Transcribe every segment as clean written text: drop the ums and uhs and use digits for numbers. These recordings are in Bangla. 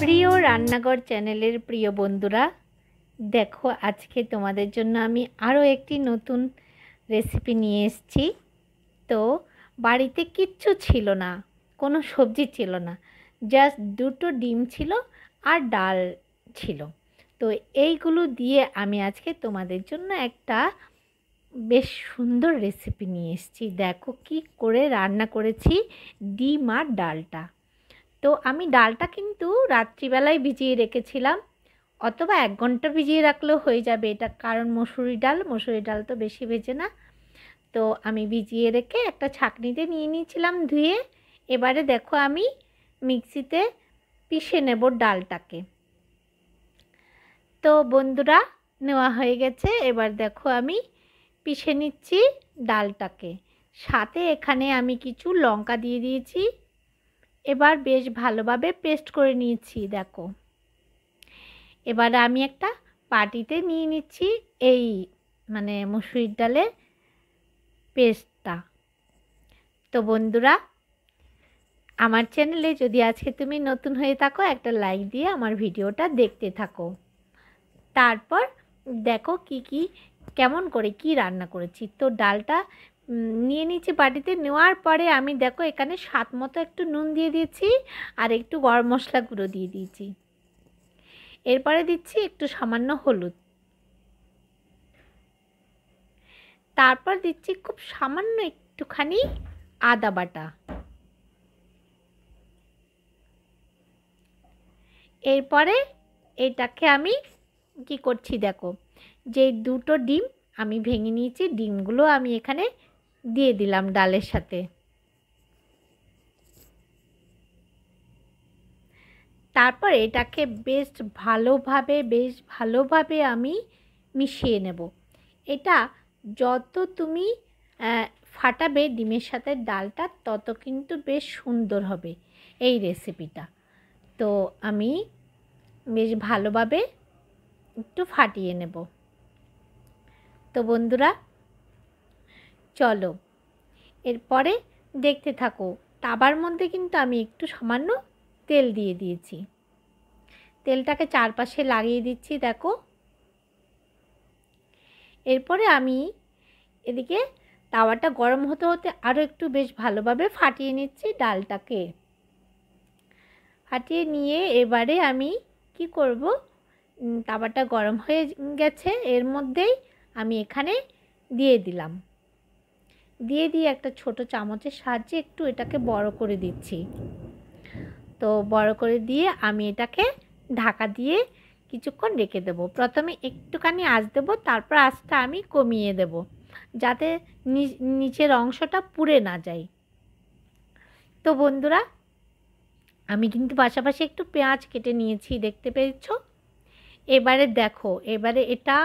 প্রিয় রান্নাঘর চ্যানেলের প্রিয় বন্ধুরা, দেখো আজকে তোমাদের জন্য আমি আরও একটি নতুন রেসিপি নিয়ে এসেছি। তো বাড়িতে কিচ্ছু ছিল না, কোনো সবজি ছিল না, জাস্ট দুটো ডিম ছিল আর ডাল ছিল। তো এইগুলো দিয়ে আমি আজকে তোমাদের জন্য একটা বেশ সুন্দর রেসিপি নিয়ে এসেছি। দেখো কি করে রান্না করেছি ডিম আর ডালটা। তো আমি ডালটা কিন্তু রাত্রিবেলায় ভিজিয়ে রেখেছিলাম, অথবা 1 ঘন্টা ভিজিয়ে রাখলেও হয়ে যাবে এটা, কারণ মসুরি ডাল তো বেশি ভেজে না। তো আমি ভিজিয়ে রেখে একটা ছাঁকনিতে নিয়ে নিয়েছিলাম ধুয়ে। এবারে দেখো আমি মিক্সিতে পিষে নেব ডালটাকে। তো বন্ধুরা, নেওয়া হয়ে গেছে। এবার দেখো আমি পিষে নিচ্ছি ডালটাকে, সাথে এখানে আমি কিছু লঙ্কা দিয়ে দিয়েছি। এবার বেশ ভালোভাবে পেস্ট করে নিয়েছি। দেখো এবার আমি একটা বাটিতে নিয়ে নিচ্ছি এই মসুরির ডালের পেস্টটা। তো বন্ধুরা, আমার চ্যানেলে যদি আজকে তুমি নতুন হয়ে থাকো, একটা লাইক দিয়ে আমার ভিডিওটা দেখতে থাকো। তারপর দেখো কেমন করে কি রান্না করেছি। তো ডালটা নিয়ে নিচ্ছি বাটিতে। নেওয়ার পরে আমি দেখো এখানে স্বাদ মতো একটু নুন দিয়ে দিয়েছি আর একটু গরম মশলা গুঁড়ো দিয়ে দিয়েছি। এরপরে দিচ্ছি একটু সামান্য হলুদ, তারপর দিচ্ছি খুব সামান্য একটুখানি আদা বাটা। এরপরে এটাকে আমি কি করছি দেখো, যে দুটো ডিম আমি ভেঙে নিয়েছি, ডিমগুলো আমি এখানে দিয়ে দিলাম ডালের সাথে। তারপর এটাকে বেশ ভালোভাবে আমি মিশিয়ে নেব। এটা যত তুমি ফাটাবে ডিমের সাথে ডালটা, তত কিন্তু বেশ সুন্দর হবে এই রেসিপিটা। তো আমি বেশ ভালোভাবে একটু ফাটিয়ে নেব। তো বন্ধুরা চলো এরপরে দেখতে থাকো। তাবার মধ্যে কিন্তু আমি একটু সামান্য তেল দিয়ে দিয়েছি, তেলটাকে চারপাশে লাগিয়ে দিচ্ছি। দেখো এরপরে আমি এদিকে তাওয়াটা গরম হতে হতে আরও একটু বেশ ভালোভাবে ফাটিয়ে নিচ্ছি ডালটাকে। ফাটিয়ে নিয়ে এবারে আমি কি করব, তাওয়াটা গরম হয়ে গেছে, এর মধ্যেই আমি এখানে দিয়ে দিলাম। দিয়ে একটা ছোট চামচের সাহায্যে একটু এটাকে বড় করে দিচ্ছি। তো বড় করে দিয়ে আমি এটাকে ঢাকা দিয়ে কিছুক্ষণ রেখে দেবো। প্রথমে একটুখানি আঁচ দেবো, তারপর আঁচটা আমি কমিয়ে দেব, যাতে নিচের অংশটা পুড়ে না যায়। তো বন্ধুরা, আমি কিন্তু পাশাপাশি একটু পেঁয়াজ কেটে নিয়েছি, দেখতে পেয়েছো। এবারে দেখো, এবারে এটা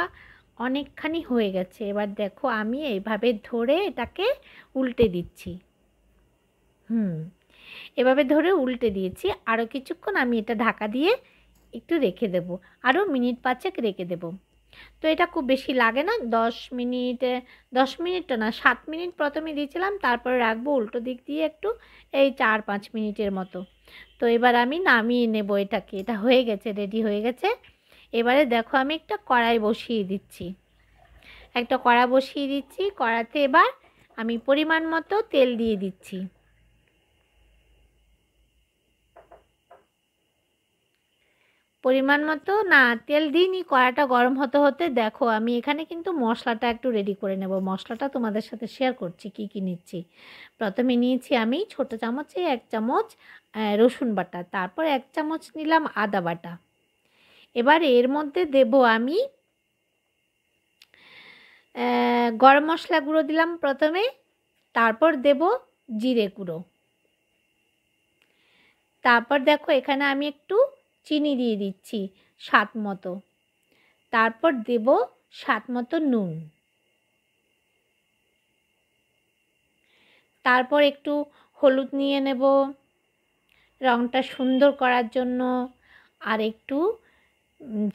অনেকখানি হয়ে গেছে। এবার দেখো আমি এইভাবে ধরে এটাকে উল্টে দিচ্ছি। এভাবে ধরে উল্টে দিয়েছি। আরও কিছুক্ষণ আমি এটা ঢাকা দিয়ে একটু রেখে দেব, আরও মিনিট 5 রেখে দেব। তো এটা খুব বেশি লাগে না, 10 মিনিট তো না, 7 মিনিট প্রথমে দিয়েছিলাম, তারপরে রাখবো উল্টো দিক দিয়ে একটু, এই 4-5 মিনিটের মতো। তো এবার আমি নামিয়ে নেব এটাকে। এটা হয়ে গেছে, রেডি হয়ে গেছে। এবারে দেখো আমি একটা কড়াই বসিয়ে দিচ্ছি। কড়াতে এবার আমি পরিমাণ মতো তেল দিয়ে দিচ্ছি। পরিমাণ মতো না, তেল দিইনি, কড়াটা গরম হতে হতে দেখো আমি এখানে কিন্তু মশলাটা একটু রেডি করে নেব। মশলাটা তোমাদের সাথে শেয়ার করছি কি নিচ্ছি। প্রথমে নিয়েছি আমি ছোট চামচে 1 চামচ রসুন বাটা, তারপর 1 চামচ নিলাম আদা বাটা। এবার এর মধ্যে দেব আমি গরম মশলা গুঁড়ো দিলাম প্রথমে, তারপর দেব জিরে গুঁড়ো, তারপর দেখো এখানে আমি একটু চিনি দিয়ে দিচ্ছি স্বাদ মতো, তারপর দেব স্বাদ মতো নুন, তারপর একটু হলুদ নিয়ে নেব রঙটা সুন্দর করার জন্য, আর একটু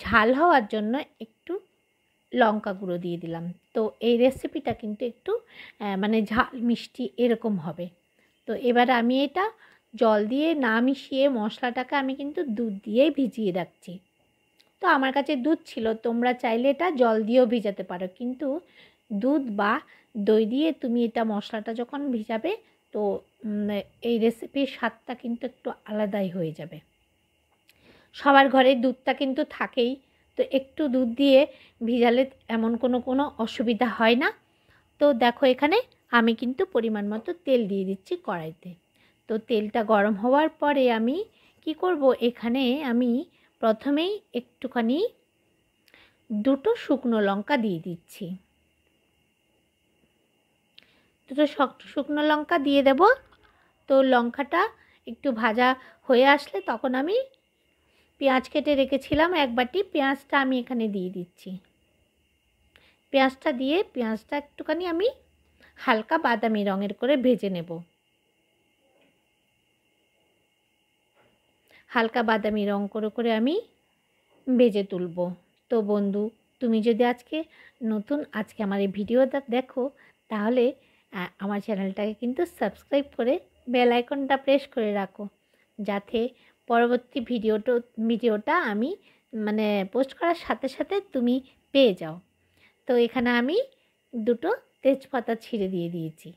ঝাল হওয়ার জন্য একটু লঙ্কা গুঁড়ো দিয়ে দিলাম। তো এই রেসিপিটা কিন্তু একটু ঝাল মিষ্টি এরকম হবে। তো এবার আমি এটা জল দিয়ে না মিশিয়ে মশলাটাকে আমি কিন্তু দুধ দিয়েই ভিজিয়ে রাখছি। তো আমার কাছে দুধ ছিল, তোমরা চাইলে এটা জল দিয়েও ভিজাতে পারো, কিন্তু দুধ বা দই দিয়ে তুমি এটা মশলাটা যখন ভিজাবে তো এই রেসিপির স্বাদটা কিন্তু একটু আলাদাই হয়ে যাবে। সবার ঘরে দুধটা কিন্তু থাকেই, তো একটু দুধ দিয়ে ভিজালে এমন কোনো অসুবিধা হয় না। তো দেখো এখানে আমি কিন্তু পরিমাণ মতো তেল দিয়ে দিচ্ছি কড়াইতে। তো তেলটা গরম হওয়ার পরে আমি কি করব, এখানে আমি প্রথমেই একটুখানি 2টো শুকনো লঙ্কা দিয়ে দিচ্ছি। 2টো শুকনো লঙ্কা দিয়ে দেব। তো লঙ্কাটা একটু ভাজা হয়ে আসলে তখন আমি পেঁয়াজ কেটে রেখেছিলাম 1 বাটি, পেঁয়াজটা আমি এখানে দিয়ে দিচ্ছি। পেঁয়াজটা দিয়ে পেঁয়াজটা একটুখানি আমি হালকা বাদামি রঙের করে ভেজে নেব। হালকা বাদামি রং করে আমি ভেজে তুলব। তো বন্ধু, তুমি যদি আজকে আমার এই ভিডিওটা দেখো, তাহলে আমার চ্যানেলটাকে কিন্তু সাবস্ক্রাইব করে বেল আইকনটা প্রেস করে রাখো, যাতে পরবর্তী ভিডিওটা আমি পোস্ট করার সাথে সাথে তুমি পেয়ে যাও। তো এখানে আমি 2টো তেজপাতা ছিঁড়ে দিয়ে দিয়েছি।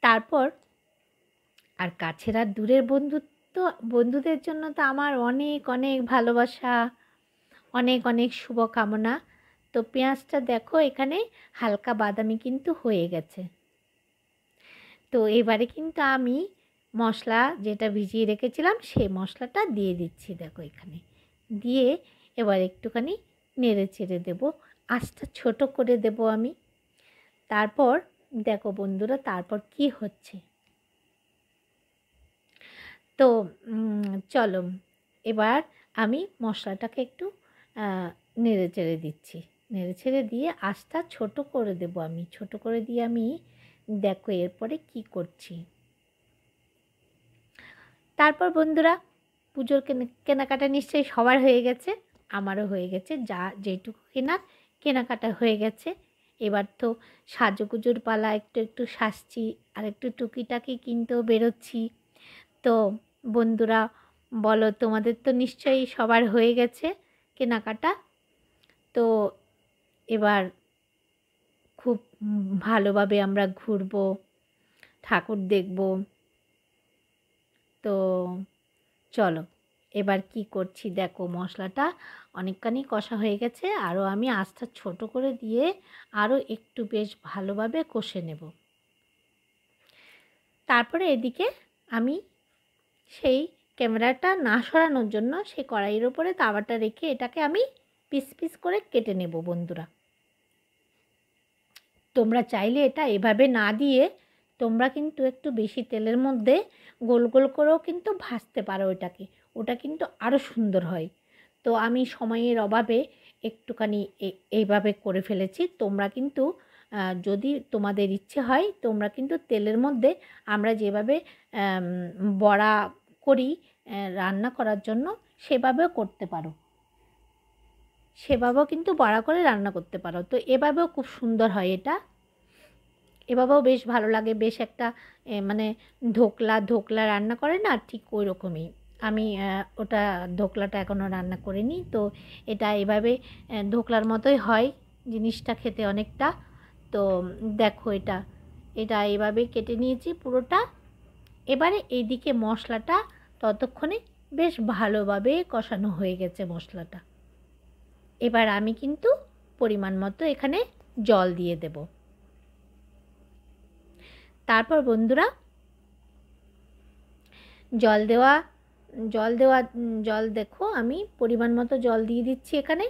তারপর আর কাছের আর দূরের বন্ধুদের জন্য তো আমার অনেক অনেক ভালোবাসা, অনেক অনেক শুভকামনা। তো পেঁয়াজটা দেখো এখানে হালকা বাদামি কিন্তু হয়ে গেছে। তো এবারে কিন্তু আমি মশলা যেটা ভিজিয়ে রেখেছিলাম সেই মশলাটা দিয়ে দিচ্ছি। দেখো এখানে দিয়ে এবার একটুখানি নেড়ে চেড়ে দেবো, আঁচটা ছোট করে দেব আমি। তারপর দেখো বন্ধুরা, তারপর কি হচ্ছে। তো চলো এবার আমি মশলাটাকে একটু নেড়ে চেড়ে দিচ্ছি। নেড়ে চেড়ে দিয়ে আঁচটা ছোট করে দেব আমি। ছোট করে দিয়ে আমি দেখো এরপরে কি করছি। তারপর বন্ধুরা, পুজোর কেনাকাটা নিশ্চয়ই সবার হয়ে গেছে, আমারও হয়ে গেছে। যেটুকু কেনাকাটা হয়ে গেছে। এবার তো সাজুগুজুর পালা, একটু সাজছি আর একটু টুকিটাকি কিনতেও বেরোচ্ছি। তো বন্ধুরা বলো, তোমাদের তো নিশ্চয়ই সবার হয়ে গেছে কেনাকাটা। তো এবার খুব ভালোভাবে আমরা ঘুরবো, ঠাকুর দেখব। তো চলো এবার কি করছি দেখো, মশলাটা অনেকখানি কষা হয়ে গেছে, আরও আমি আঁচটা ছোট করে দিয়ে আরও একটু বেশ ভালোভাবে কষে নেব। তারপরে এদিকে আমি সেই ক্যামেরাটা না সরানোর জন্য সেই কড়াইয়ের ওপরে তাওয়াটা রেখে এটাকে আমি পিস পিস করে কেটে নেব। বন্ধুরা, তোমরা চাইলে এটা এভাবে না দিয়ে তোমরা কিন্তু একটু বেশি তেলের মধ্যে গোল গোল করেও কিন্তু ভাজতে পারো ওটা কিন্তু আরও সুন্দর হয়। তো আমি সময়ের অভাবে একটুখানি এইভাবে করে ফেলেছি। তোমরা কিন্তু যদি তোমাদের ইচ্ছে হয়, তোমরা কিন্তু তেলের মধ্যে আমরা যেভাবে বড়া করি রান্না করার জন্য, সেভাবেও করতে পারো। সেভাবেও কিন্তু বড়া করে রান্না করতে পারো। তো এভাবেও খুব সুন্দর হয় এটা, এভাবেও বেশ ভালো লাগে। বেশ একটা ধোকলা রান্না করে না, ঠিক ওই রকমই। আমি ওটা ধোকলাটা এখনও রান্না করিনি। তো এটা এভাবে ধোকলার মতোই হয় জিনিসটা, খেতে অনেকটা। তো দেখো এটা এভাবে কেটে নিয়েছি পুরোটা। এবারে এইদিকে মশলাটা ততক্ষণে বেশ ভালোভাবে কষানো হয়ে গেছে মশলাটা। এবার আমি কিন্তু পরিমাণ মতো এখানে জল দিয়ে দেব। তারপর বন্ধুরা, জল দেখো আমি পরিমাণ মতো জল দিয়ে দিচ্ছি। এখানে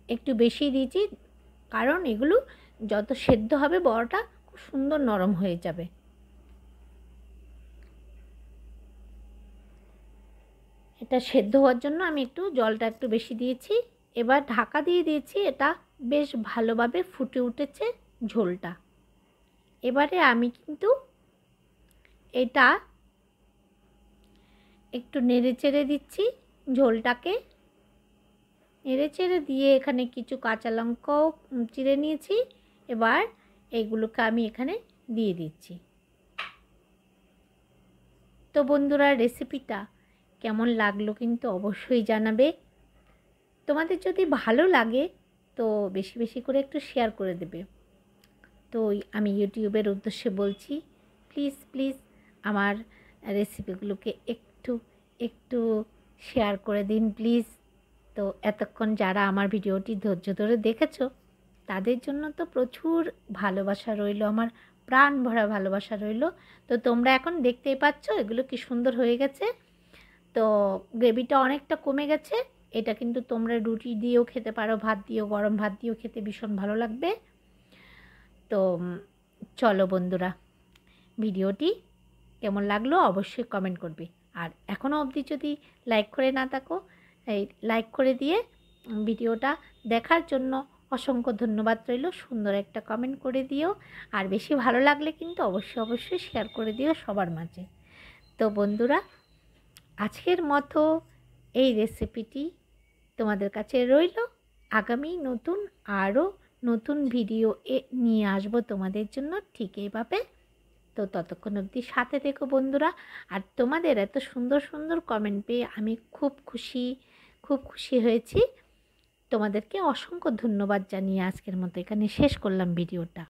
একটু বেশি দিয়েছি, কারণ এগুলো যত সেদ্ধ হবে বড়াটা খুব সুন্দর নরম হয়ে যাবে। এটা সেদ্ধ হওয়ার জন্য আমি জলটা একটু বেশি দিয়েছি। এবার ঢাকা দিয়ে দিয়েছি, এটা বেশ ভালোভাবে ফুটে উঠেছে ঝোলটা। এবারে আমি কিন্তু এটা একটু নেড়ে চেড়ে দিচ্ছি ঝোলটাকে। নেড়ে চেড়ে দিয়ে এখানে কিছু কাঁচা লঙ্কাও চিড়ে নিয়েছি। এবার এইগুলোকে আমি এখানে দিয়ে দিচ্ছি। তো বন্ধুরা, রেসিপিটা কেমন লাগলো কিন্তু অবশ্যই জানাবে। তোমাদের যদি ভালো লাগে তো বেশি বেশি করে একটু শেয়ার করে দেবে। তো আমি ইউটিউবের উদ্দেশ্যে বলছি, প্লিজ প্লিজ আমার রেসিপিগুলোকে একটু একটু শেয়ার করে দিন প্লিজ। তো এতক্ষণ যারা আমার ভিডিওটি ধৈর্য ধরে দেখেছো তাদের জন্য তো প্রচুর ভালোবাসা রইলো, আমার প্রাণ ভরা ভালোবাসা রইলো। তো তোমরা এখন দেখতেই পাচ্ছ এগুলো কি সুন্দর হয়ে গেছে। তো গ্রেভিটা অনেকটা কমে গেছে। এটা কিন্তু তোমরা রুটি দিয়েও খেতে পারো, ভাত দিয়েও, গরম ভাত দিয়েও খেতে ভীষণ ভালো লাগবে। তো চলো বন্ধুরা, ভিডিওটি কেমন লাগলো অবশ্যই কমেন্ট করবে। আর এখনও অবধি যদি লাইক করে না থাকো, এই লাইক করে দিয়ে ভিডিওটা দেখার জন্য অসংখ্য ধন্যবাদ রইল। সুন্দর একটা কমেন্ট করে দিও। আর বেশি ভালো লাগলে কিন্তু অবশ্যই অবশ্যই শেয়ার করে দিও সবার মাঝে। তো বন্ধুরা, আজকের মতো এই রেসিপিটি তোমাদের কাছে রইল। আগামী আরও নতুন ভিডিও নিয়ে আসবো তোমাদের জন্য ঠিক এইভাবে। তো ততক্ষণ অবধি সাথে থেকো বন্ধুরা। আর তোমাদের এত সুন্দর সুন্দর কমেন্ট পেয়ে আমি খুব খুশি হয়েছি। তোমাদেরকে অসংখ্য ধন্যবাদ জানিয়ে আজকের মতো এখানে শেষ করলাম ভিডিওটা।